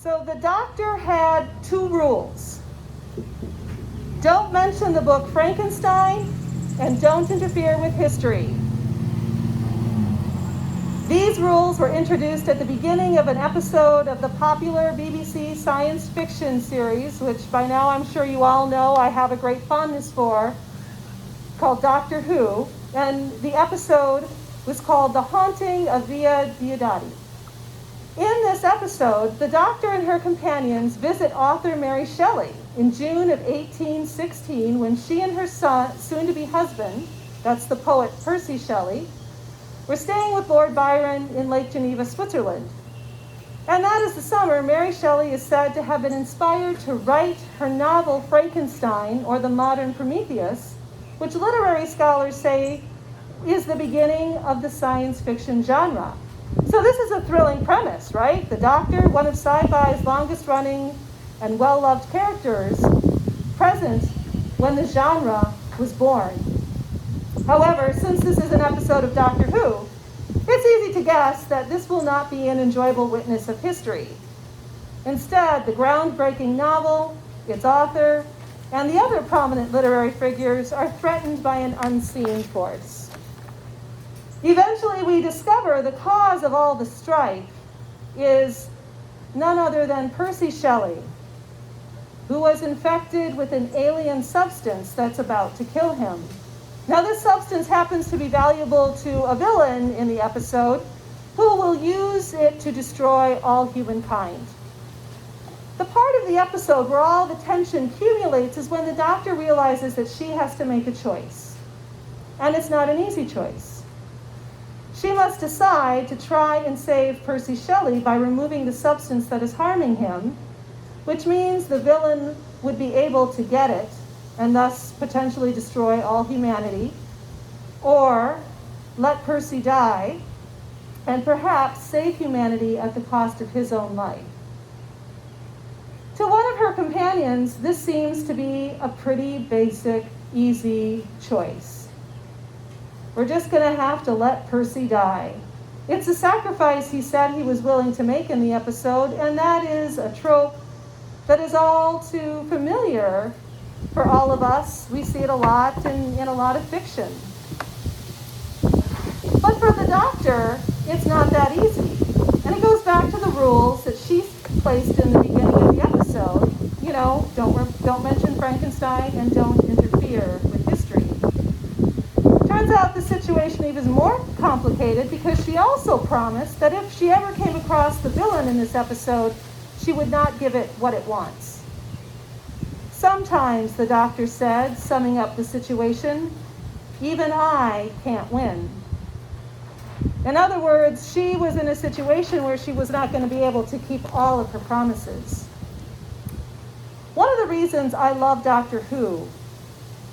So the doctor had two rules. Don't mention the book Frankenstein, and don't interfere with history. These rules were introduced at the beginning of an episode of the popular BBC science fiction series, which by now I'm sure you all know I have a great fondness for, called Doctor Who, and the episode was called The Haunting of Via Diodati. In this episode, the Doctor and her companions visit author Mary Shelley in June of 1816 when she and her son, soon-to-be husband, that's the poet Percy Shelley, were staying with Lord Byron in Lake Geneva, Switzerland. And that is the summer Mary Shelley is said to have been inspired to write her novel Frankenstein, or the Modern Prometheus, which literary scholars say is the beginning of the science fiction genre. So this is a thrilling premise, right? The Doctor, one of sci-fi's longest-running and well-loved characters, present when the genre was born. However, since this is an episode of Doctor Who, it's easy to guess that this will not be an enjoyable witness of history. Instead, the groundbreaking novel, its author, and the other prominent literary figures are threatened by an unseen force. Eventually, we discover the cause of all the strife is none other than Percy Shelley, who was infected with an alien substance that's about to kill him. Now, this substance happens to be valuable to a villain in the episode who will use it to destroy all humankind. The part of the episode where all the tension accumulates is when the Doctor realizes that she has to make a choice. And it's not an easy choice. She must decide to try and save Percy Shelley by removing the substance that is harming him, which means the villain would be able to get it and thus potentially destroy all humanity, or let Percy die and perhaps save humanity at the cost of his own life. To one of her companions, this seems to be a pretty basic, easy choice. We're just going to have to let Percy die. It's a sacrifice he said he was willing to make in the episode, and that is a trope that is all too familiar for all of us. We see it a lot in a lot of fiction. But for the Doctor, it's not that easy. And it goes back to the rules that she placed in the beginning of the episode. You know, don't mention Frankenstein and don't interfere with history. Turns out the situation even more complicated because she also promised that if she ever came across the villain in this episode, she would not give it what it wants. Sometimes, the Doctor said, summing up the situation, even I can't win. In other words, she was in a situation where she was not going to be able to keep all of her promises. One of the reasons I love Doctor Who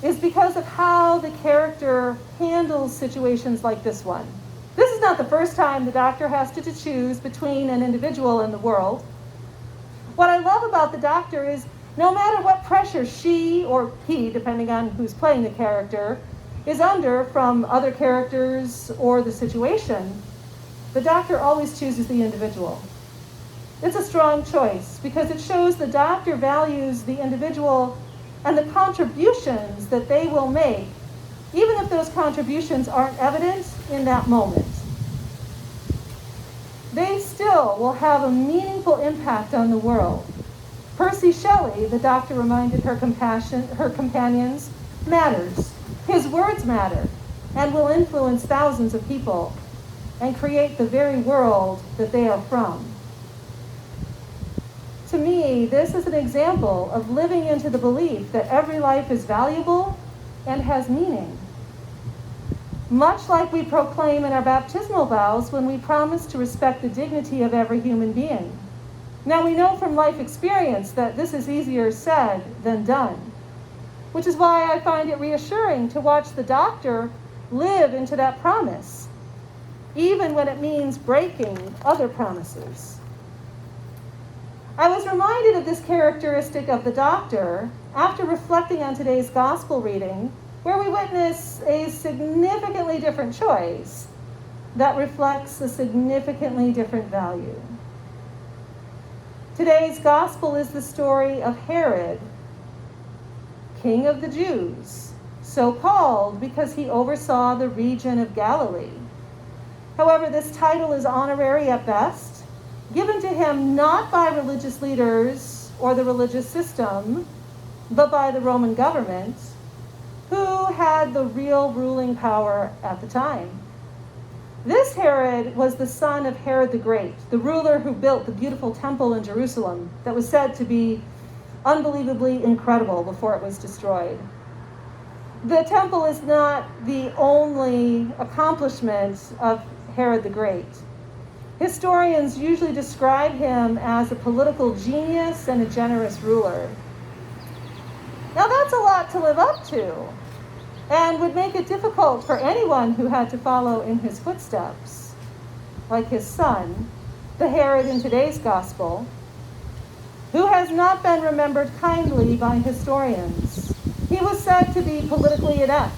is because of how the character handles situations like this one. This is not the first time the Doctor has to choose between an individual and the world. What I love about the Doctor is no matter what pressure she or he, depending on who's playing the character, is under from other characters or the situation, the Doctor always chooses the individual. It's a strong choice because it shows the Doctor values the individual and the contributions that they will make, even if those contributions aren't evident in that moment. They still will have a meaningful impact on the world. Percy Shelley, the Doctor reminded her companions, matters. His words matter and will influence thousands of people and create the very world that they are from. To me, this is an example of living into the belief that every life is valuable and has meaning. Much like we proclaim in our baptismal vows when we promise to respect the dignity of every human being. Now, we know from life experience that this is easier said than done, which is why I find it reassuring to watch the Doctor live into that promise, even when it means breaking other promises. I was reminded of this characteristic of the Doctor after reflecting on today's gospel reading, where we witness a significantly different choice that reflects a significantly different value. Today's gospel is the story of Herod, King of the Jews, so called because he oversaw the region of Galilee. However, this title is honorary at best, given to him not by religious leaders or the religious system, but by the Roman government, who had the real ruling power at the time. This Herod was the son of Herod the Great, the ruler who built the beautiful temple in Jerusalem that was said to be unbelievably incredible before it was destroyed. The temple is not the only accomplishment of Herod the Great. Historians usually describe him as a political genius and a generous ruler. Now that's a lot to live up to, and would make it difficult for anyone who had to follow in his footsteps, like his son, the Herod in today's gospel, who has not been remembered kindly by historians. He was said to be politically inept,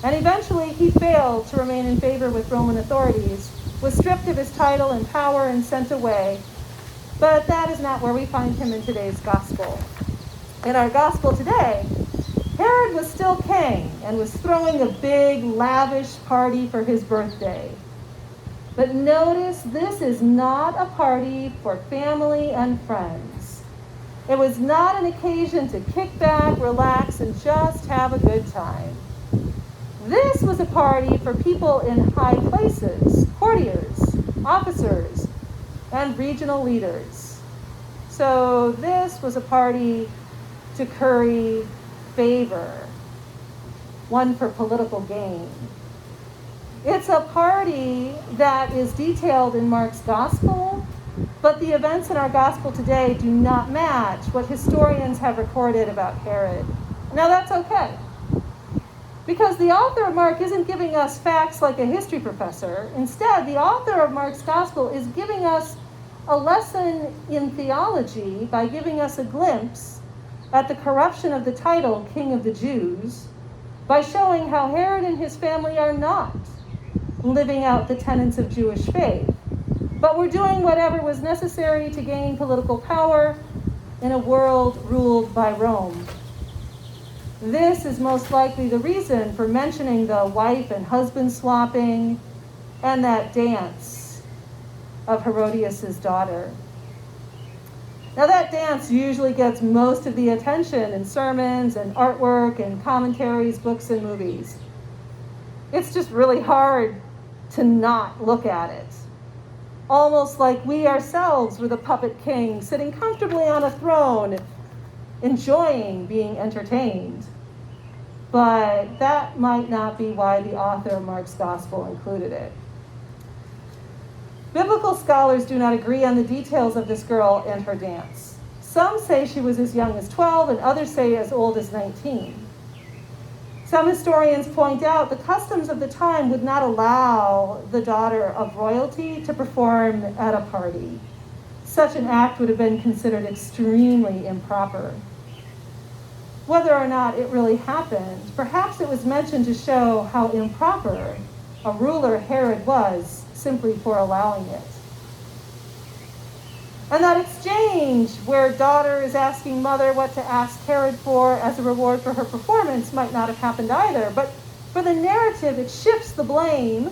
and eventually he failed to remain in favor with Roman authorities, was stripped of his title and power and sent away. But that is not where we find him in today's gospel. In our gospel today, Herod was still king and was throwing a big, lavish party for his birthday. But notice, this is not a party for family and friends. It was not an occasion to kick back, relax, and just have a good time. This was a party for people in high places, courtiers, officers, and regional leaders. So this was a party to curry favor, one for political gain. It's a party that is detailed in Mark's gospel, but the events in our gospel today do not match what historians have recorded about Herod. Now that's okay, because the author of Mark isn't giving us facts like a history professor. Instead, the author of Mark's gospel is giving us a lesson in theology by giving us a glimpse at the corruption of the title King of the Jews, by showing how Herod and his family are not living out the tenets of Jewish faith, but were doing whatever was necessary to gain political power in a world ruled by Rome. This is most likely the reason for mentioning the wife and husband swapping and that dance of Herodias' daughter. Now that dance usually gets most of the attention in sermons and artwork and commentaries, books and movies. It's just really hard to not look at it. Almost like we ourselves were the puppet king sitting comfortably on a throne, enjoying being entertained. But that might not be why the author of Mark's gospel included it. Biblical scholars do not agree on the details of this girl and her dance. Some say she was as young as 12, and others say as old as 19. Some historians point out the customs of the time would not allow the daughter of royalty to perform at a party. Such an act would have been considered extremely improper. Whether or not it really happened, perhaps it was mentioned to show how improper a ruler Herod was simply for allowing it. And that exchange where daughter is asking mother what to ask Herod for as a reward for her performance might not have happened either. But for the narrative, it shifts the blame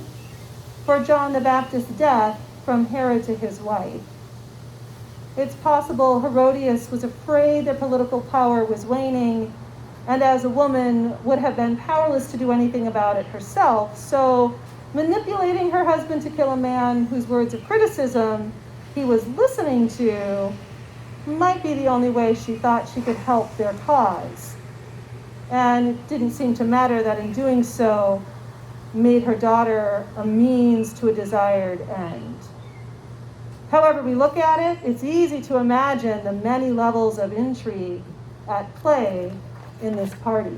for John the Baptist's death from Herod to his wife. It's possible Herodias was afraid that political power was waning, and as a woman would have been powerless to do anything about it herself. So manipulating her husband to kill a man whose words of criticism he was listening to might be the only way she thought she could help their cause. And it didn't seem to matter that in doing so made her daughter a means to a desired end. However we look at it, it's easy to imagine the many levels of intrigue at play in this party.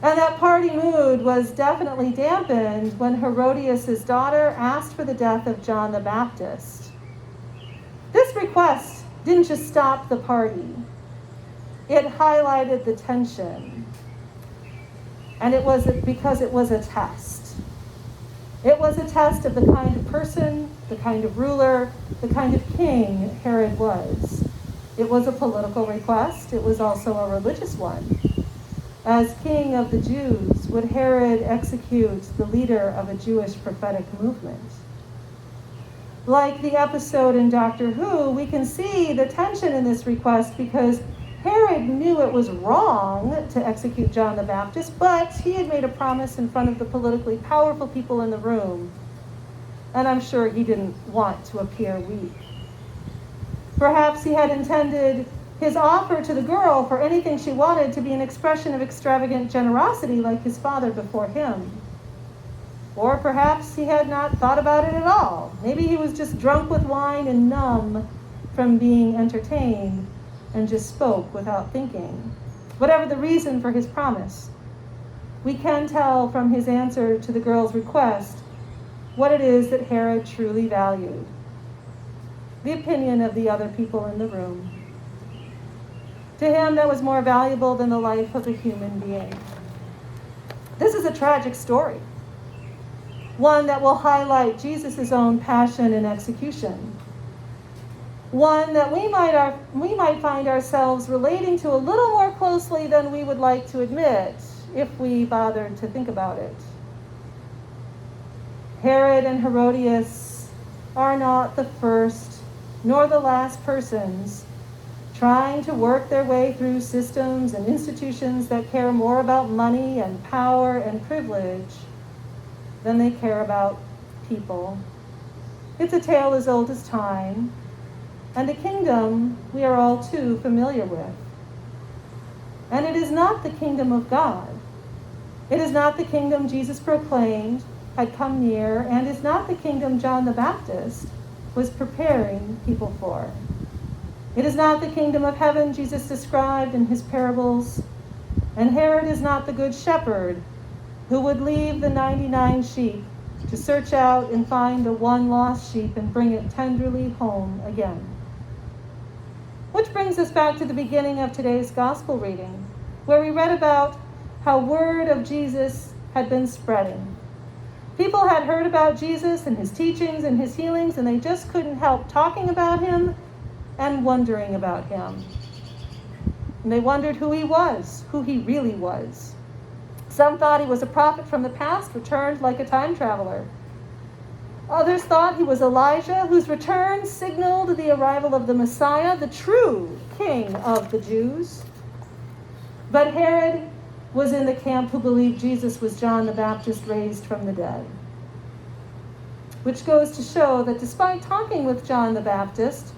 And that party mood was definitely dampened when Herodias' daughter asked for the death of John the Baptist. This request didn't just stop the party. It highlighted the tension. And it was because it was a test. It was a test of the kind of person, the kind of ruler, the kind of king Herod was. It was a political request. It was also a religious one. As king of the Jews, would Herod execute the leader of a Jewish prophetic movement? Like the episode in Doctor Who, we can see the tension in this request because Herod knew it was wrong to execute John the Baptist, but he had made a promise in front of the politically powerful people in the room, and I'm sure he didn't want to appear weak. Perhaps he had intended his offer to the girl for anything she wanted to be an expression of extravagant generosity like his father before him. Or perhaps he had not thought about it at all. Maybe he was just drunk with wine and numb from being entertained and just spoke without thinking. Whatever the reason for his promise, we can tell from his answer to the girl's request what it is that Herod truly valued: the opinion of the other people in the room. To him, that was more valuable than the life of a human being. This is a tragic story, one that will highlight Jesus' own passion and execution, one that we might find ourselves relating to a little more closely than we would like to admit if we bothered to think about it. Herod and Herodias are not the first nor the last persons trying to work their way through systems and institutions that care more about money and power and privilege than they care about people. It's a tale as old as time, and a kingdom we are all too familiar with. And it is not the kingdom of God. It is not the kingdom Jesus proclaimed had come near, and is not the kingdom John the Baptist was preparing people for. It is not the kingdom of heaven Jesus described in his parables, and Herod is not the good shepherd who would leave the 99 sheep to search out and find the one lost sheep and bring it tenderly home again. Which brings us back to the beginning of today's gospel reading, where we read about how word of Jesus had been spreading. People had heard about Jesus and his teachings and his healings, and they just couldn't help talking about him and wondering about him. And they wondered who he was, who he really was. Some thought he was a prophet from the past, returned like a time traveler. Others thought he was Elijah, whose return signaled the arrival of the Messiah, the true king of the Jews. But Herod was in the camp who believed Jesus was John the Baptist raised from the dead. Which goes to show that despite talking with John the Baptist,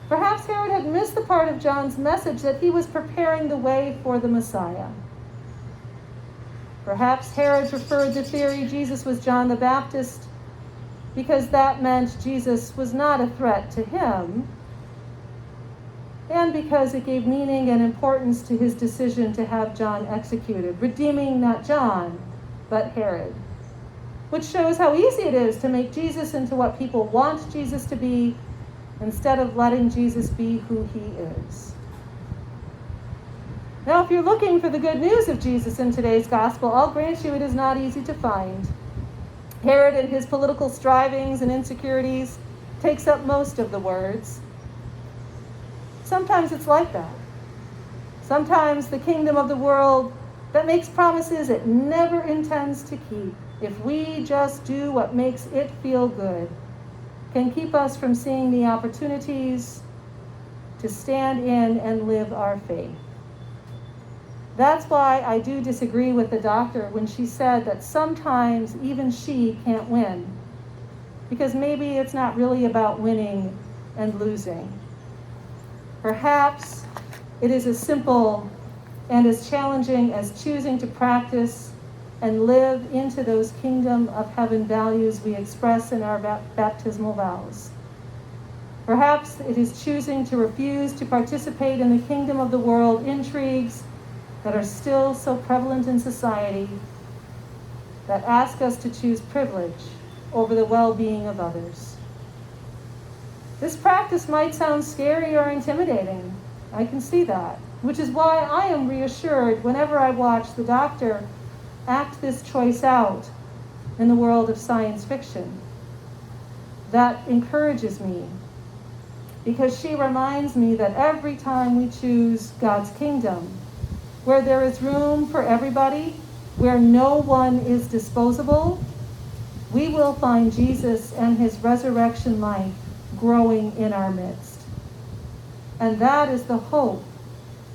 perhaps Herod had missed the part of John's message that he was preparing the way for the Messiah. Perhaps Herod preferred the theory Jesus was John the Baptist because that meant Jesus was not a threat to him, and because it gave meaning and importance to his decision to have John executed, redeeming not John, but Herod. Which shows how easy it is to make Jesus into what people want Jesus to be, instead of letting Jesus be who he is. Now, if you're looking for the good news of Jesus in today's gospel, I'll grant you it is not easy to find. Herod and his political strivings and insecurities takes up most of the words. Sometimes it's like that. Sometimes the kingdom of the world that makes promises it never intends to keep, if we just do what makes it feel good, can keep us from seeing the opportunities to stand in and live our faith. That's why I do disagree with the doctor when she said that sometimes even she can't win, because maybe it's not really about winning and losing. Perhaps it is as simple and as challenging as choosing to practice and live into those kingdom of heaven values we express in our baptismal vows. Perhaps it is choosing to refuse to participate in the kingdom of the world intrigues that are still so prevalent in society, that ask us to choose privilege over the well-being of others. This practice might sound scary or intimidating. I can see that, which is why I am reassured whenever I watch the doctor act this choice out in the world of science fiction. That encourages me because she reminds me that every time we choose God's kingdom, where there is room for everybody, where no one is disposable, we will find Jesus and his resurrection life growing in our midst. And that is the hope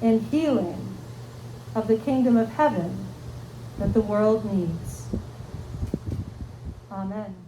and healing of the kingdom of heaven that the world needs. Amen.